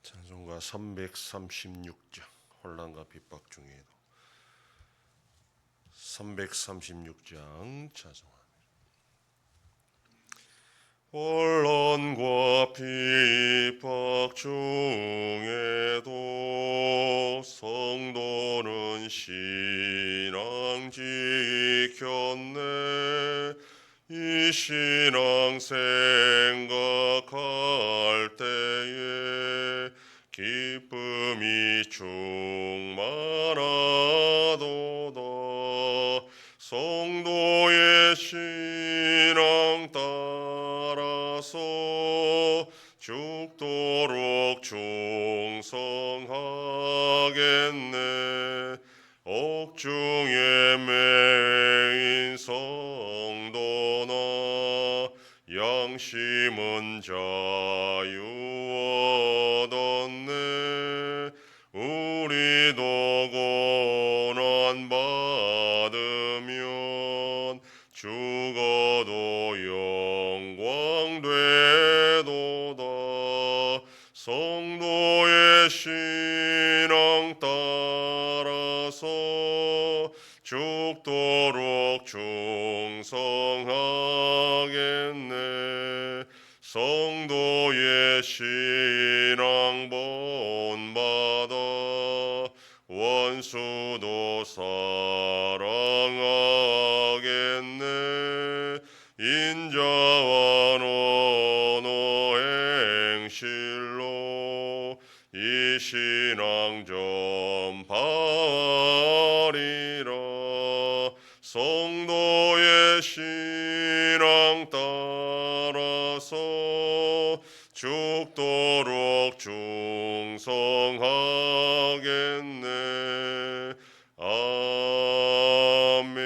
찬송가 336장 혼란과 핍박 중에도 336장 찬송합니다. 혼란과 핍박 중에도 성도는 신앙 지켰네. 이 신앙 생각할 때에 기쁨이 충만하도다. 성도의 신앙 따라서 죽도록 충성하겠네. 옥중에 매인 성도나 양심은 자유 얻었네. 우리도 고난 받으면 죽어도 영광 되도다. 성도의 신앙 따라서 죽도록 충성하겠네. 성도의 신앙 본받아 원수도 사랑하겠네. 인자와 언어 행실로 이 신앙 전파하리라. 성도의 신앙 따라서 죽도록 충성하겠네. 아멘.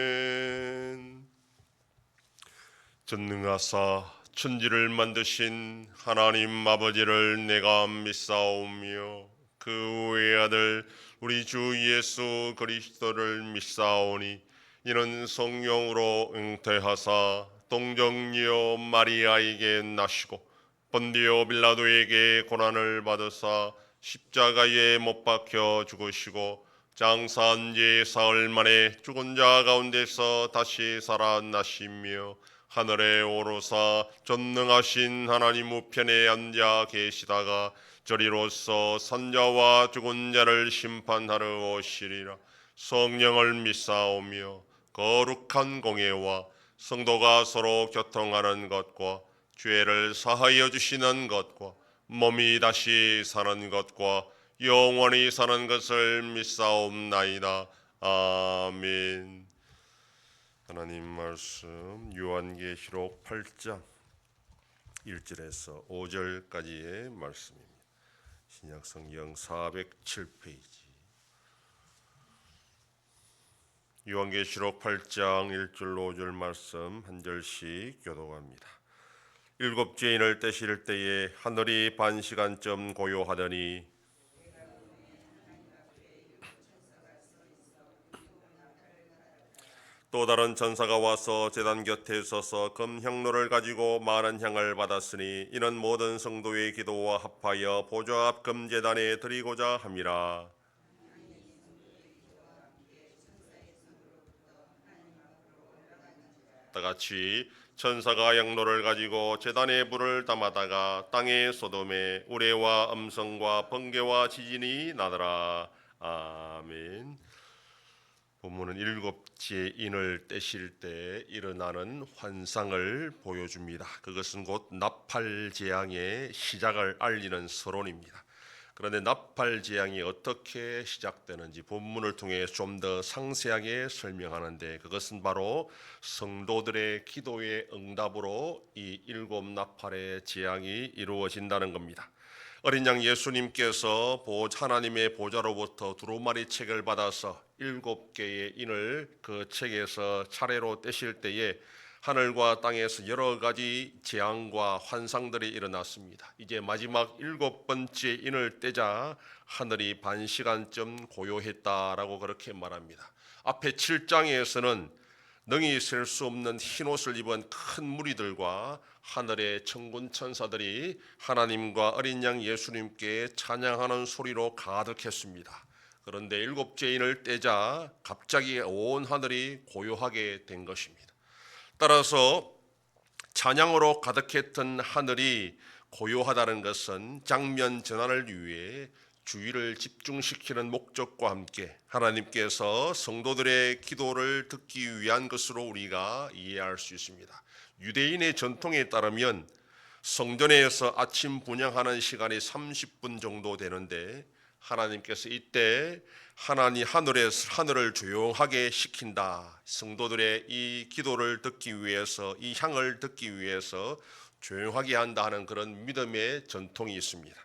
전능하사 천지를 만드신 하나님 아버지를 내가 믿사오며 그 외아들 우리 주 예수 그리스도를 믿사오니 이는 성령으로 잉태하사 동정녀 마리아에게 나시고 본디오 빌라도에게 고난을 받으사 십자가에 못 박혀 죽으시고 장사한 지 사흘 만에 죽은 자 가운데서 다시 살아나시며 하늘에 오르사 전능하신 하나님 우편에 앉아 계시다가 저리로서 산자와 죽은 자를 심판하러 오시리라. 성령을 믿사오며 거룩한 공예와 성도가 서로 교통하는 것과 죄를 사하여 주시는 것과 몸이 다시 사는 것과 영원히 사는 것을 믿사옵나이다. 아멘. 하나님 말씀 요한계시록 8장 1절에서 5절까지의 말씀입니다. 신약성경 407페이지. 요한계시록 8장 1절 5절 말씀 한 절씩 교독합니다. 일곱 죄인을 떼실 때에 하늘이 반시간쯤 고요하더니 또 다른 천사가 와서 제단 곁에 서서 금향로를 가지고 많은 향을 받았으니 이는 모든 성도의 기도와 합하여 보좌 앞 금제단에 드리고자 함이라. 다같이 천사가 향로를 가지고 제단에 불을 담아다가 땅의 소돔에 우레와 음성과 번개와 지진이 나더라. 아멘. 본문은 일곱 죄인을 떼실 때 일어나는 환상을 보여줍니다. 그것은 곧 나팔 재앙의 시작을 알리는 서론입니다. 그런데 나팔 재앙이 어떻게 시작되는지 본문을 통해 좀 더 상세하게 설명하는데 그것은 바로 성도들의 기도의 응답으로 이 일곱 나팔의 재앙이 이루어진다는 겁니다. 어린 양 예수님께서 하나님의 보좌로부터 두루마리 책을 받아서 7개의 인을 그 책에서 차례로 떼실 때에 하늘과 땅에서 여러 가지 재앙과 환상들이 일어났습니다. 이제 마지막 7번째 인을 떼자 하늘이 반시간쯤 고요했다라고 그렇게 말합니다. 앞에 7장에서는 능히 셀 수 없는 흰옷을 입은 큰 무리들과 하늘의 천군 천사들이 하나님과 어린 양 예수님께 찬양하는 소리로 가득했습니다. 그런데 일곱째 인을 떼자 갑자기 온 하늘이 고요하게 된 것입니다. 따라서 찬양으로 가득했던 하늘이 고요하다는 것은 장면 전환을 위해 주의를 집중시키는 목적과 함께 하나님께서 성도들의 기도를 듣기 위한 것으로 우리가 이해할 수 있습니다. 유대인의 전통에 따르면 성전에서 아침 분향하는 시간이 30분 정도 되는데 하나님께서 이때 하늘을 조용하게 시킨다. 성도들의 이 기도를 듣기 위해서, 이 향을 듣기 위해서 조용하게 한다 하는 그런 믿음의 전통이 있습니다.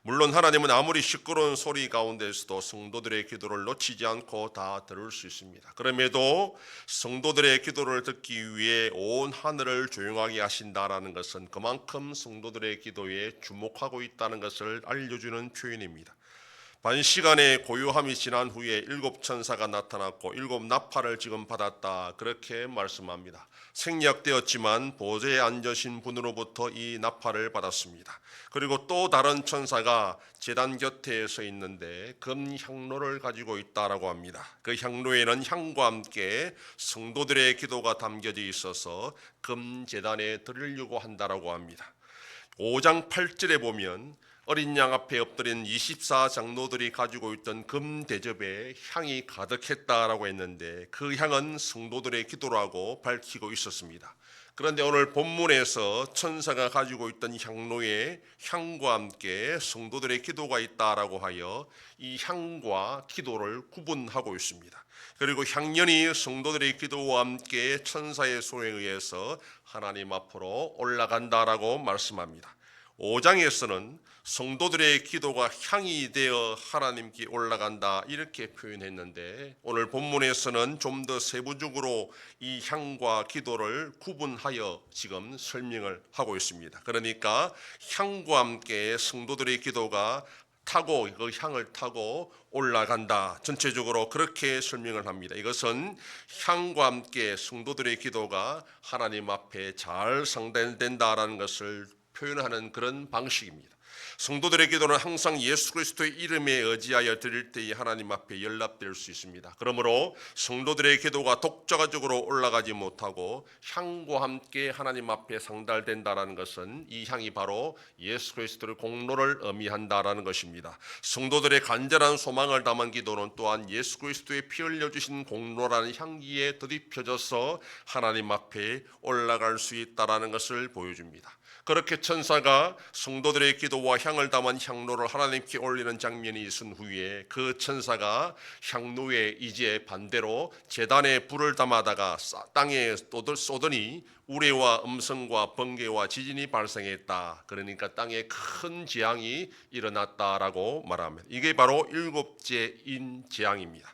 물론 하나님은 아무리 시끄러운 소리 가운데서도 성도들의 기도를 놓치지 않고 다 들을 수 있습니다. 그럼에도 성도들의 기도를 듣기 위해 온 하늘을 조용하게 하신다라는 것은 그만큼 성도들의 기도에 주목하고 있다는 것을 알려주는 표현입니다. 반시간의 고요함이 지난 후에 일곱 천사가 나타났고 일곱 나팔을 지금 받았다, 그렇게 말씀합니다. 생략되었지만 보좌에 앉으신 분으로부터 이 나팔을 받았습니다. 그리고 또 다른 천사가 제단 곁에 서 있는데 금 향로를 가지고 있다라고 합니다. 그 향로에는 향과 함께 성도들의 기도가 담겨져 있어서 금 제단에 드리려고 한다라고 합니다. 5장 8절에 보면 어린 양 앞에 엎드린 24장로들이 가지고 있던 금 대접에 향이 가득했다라고 했는데 그 향은 성도들의 기도라고 밝히고 있었습니다. 그런데 오늘 본문에서 천사가 가지고 있던 향로에 향과 함께 성도들의 기도가 있다라고 하여 이 향과 기도를 구분하고 있습니다. 그리고 향연이 성도들의 기도와 함께 천사의 손에 의해서 하나님 앞으로 올라간다라고 말씀합니다. 5장에서는 성도들의 기도가 향이 되어 하나님께 올라간다 이렇게 표현했는데 오늘 본문에서는 좀 더 세부적으로 이 향과 기도를 구분하여 지금 설명을 하고 있습니다. 그러니까 향과 함께 성도들의 기도가 그 향을 타고 올라간다. 전체적으로 그렇게 설명을 합니다. 이것은 향과 함께 성도들의 기도가 하나님 앞에 잘 상달된다라는 것을 표현하는 그런 방식입니다. 성도들의 기도는 항상 예수 그리스도의 이름에 의지하여 드릴 때에 하나님 앞에 연락될 수 있습니다. 그러므로 성도들의 기도가 독자적으로 올라가지 못하고 향과 함께 하나님 앞에 상달된다라는 것은 이 향이 바로 예수 그리스도의 공로를 의미한다라는 것입니다. 성도들의 간절한 소망을 담은 기도는 또한 예수 그리스도의 피 흘려주신 공로라는 향기에 더딥혀져서 하나님 앞에 올라갈 수 있다라는 것을 보여줍니다. 그렇게 천사가 성도들의 기도와 향을 담은 향로를 하나님께 올리는 장면이 있은 후에 그 천사가 향로에 이제 반대로 제단에 불을 담아다가 땅에 쏟으니 우레와 음성과 번개와 지진이 발생했다. 그러니까 땅에 큰 재앙이 일어났다라고 말합니다. 이게 바로 일곱째 인 재앙입니다.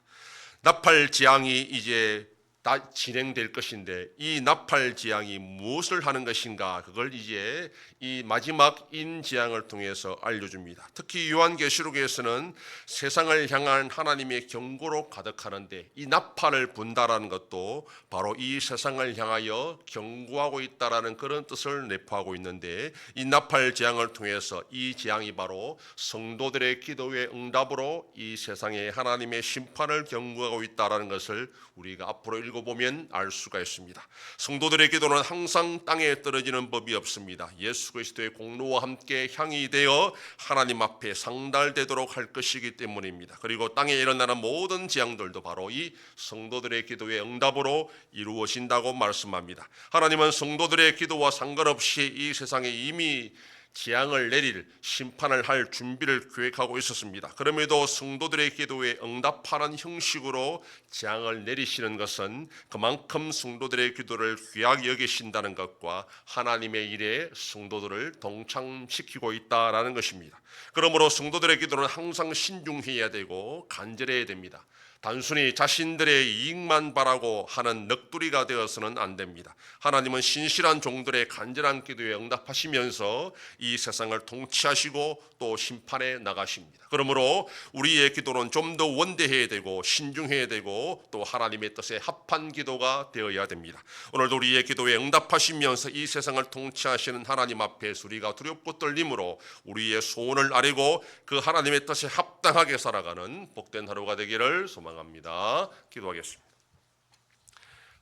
나팔 재앙이 이제 다 진행될 것인데 이 나팔 재앙이 무엇을 하는 것인가, 그걸 이제 이 마지막 인 재앙을 통해서 알려줍니다. 특히 요한계시록에서는 세상을 향한 하나님의 경고로 가득하는데 이 나팔을 분다라는 것도 바로 이 세상을 향하여 경고하고 있다라는 그런 뜻을 내포하고 있는데 이 나팔 재앙을 통해서 이 재앙이 바로 성도들의 기도의 응답으로 이 세상에 하나님의 심판을 경고하고 있다라는 것을 우리가 앞으로 읽어보면 알 수가 있습니다. 성도들의 기도는 항상 땅에 떨어지는 법이 없습니다. 예수 그리스도의 공로와 함께 향이 되어 하나님 앞에 상달되도록 할 것이기 때문입니다. 그리고 땅에 일어나는 모든 재앙들도 바로 이 성도들의 기도의 응답으로 이루어진다고 말씀합니다. 하나님은 성도들의 기도와 상관없이 이 세상에 이미 재앙을 내릴, 심판을 할 준비를 계획하고 있었습니다. 그럼에도 성도들의 기도에 응답하는 형식으로 재앙을 내리시는 것은 그만큼 성도들의 기도를 귀하게 여기신다는 것과 하나님의 일에 성도들을 동참시키고 있다라는 것입니다. 그러므로 성도들의 기도는 항상 신중해야 되고 간절해야 됩니다. 단순히 자신들의 이익만 바라고 하는 넋두리가 되어서는 안 됩니다. 하나님은 신실한 종들의 간절한 기도에 응답하시면서 이 세상을 통치하시고 또 심판해 나가십니다. 그러므로 우리의 기도는 좀 더 원대해야 되고 신중해야 되고 또 하나님의 뜻에 합한 기도가 되어야 됩니다. 오늘도 우리의 기도에 응답하시면서 이 세상을 통치하시는 하나님 앞에 우리가 두렵고 떨림으로 우리의 소원을 아뢰고 그 하나님의 뜻에 합당하게 살아가는 복된 하루가 되기를 소망합니다. 기도하겠습니다.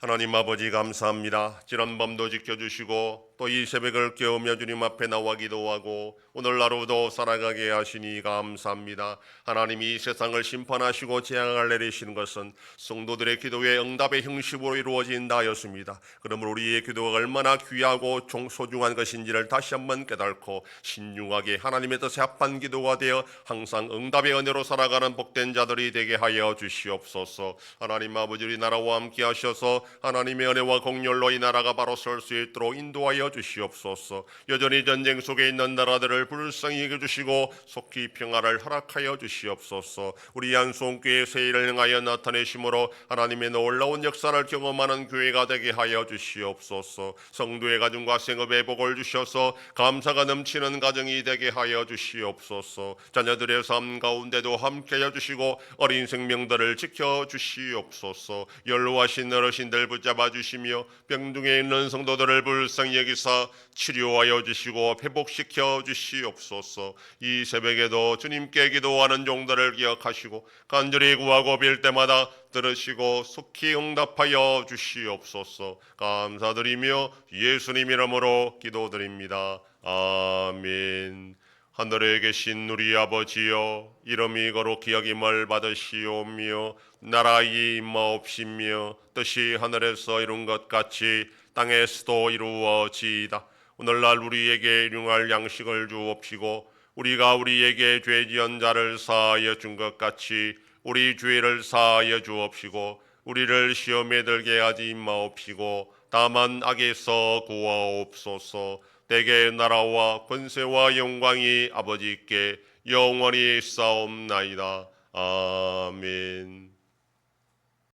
하나님 아버지 감사합니다. 지난 밤도 지켜주시고 또 이 새벽을 깨우며 주님 앞에 나와 기도하고 오늘 하루도 살아가게 하시니 감사합니다. 하나님이 이 세상을 심판하시고 재앙을 내리시는 것은 성도들의 기도의 응답의 형식으로 이루어진다 하였습니다. 그러므로 우리의 기도가 얼마나 귀하고 소중한 것인지를 다시 한번 깨닫고 신중하게 하나님의 뜻에 합한 기도가 되어 항상 응답의 은혜로 살아가는 복된 자들이 되게 하여 주시옵소서. 하나님 아버지 우리나라와 함께 하셔서 하나님의 은혜와 공렬로 이 나라가 바로 설 수 있도록 인도하여 주시옵소서. 여전히 전쟁 속에 있는 나라들을 불쌍히 여겨주시고 속히 평화를 허락하여 주시옵소서. 우리 안송교회 새 일을 행하여 나타내심으로 하나님의 놀라운 역사를 경험하는 교회가 되게 하여 주시옵소서. 성도의 가정과 생업에 복을 주셔서 감사가 넘치는 가정이 되게 하여 주시옵소서. 자녀들의 삶 가운데도 함께하여 주시고 어린 생명들을 지켜주시옵소서. 연로하신 어르신들 붙잡아 주시며 병중에 있는 성도들을 불쌍히 여기사 치료하여 주시고 회복시켜 주시옵소서. 이 새벽에도 주님께 기도하는 종들을 기억하시고 간절히 구하고 빌 때마다 들으시고 속히 응답하여 주시옵소서. 감사드리며 예수님 이름으로 기도드립니다. 아멘. 하늘에 계신 우리 아버지여, 이름이 거룩히 여김을 받으시오며 나라의 임하옵시며 뜻이 하늘에서 이룬 것 같이 땅에서도 이루어지이다. 오늘날 우리에게 일용할 양식을 주옵시고 우리가 우리에게 죄 지은 자를 사하여 준 것 같이 우리 죄를 사하여 주옵시고 우리를 시험에 들게 하지 마옵시고 다만 악에서 구하옵소서. 대개 나라와 권세와 영광이 아버지께 영원히 싸움나이다. 아멘.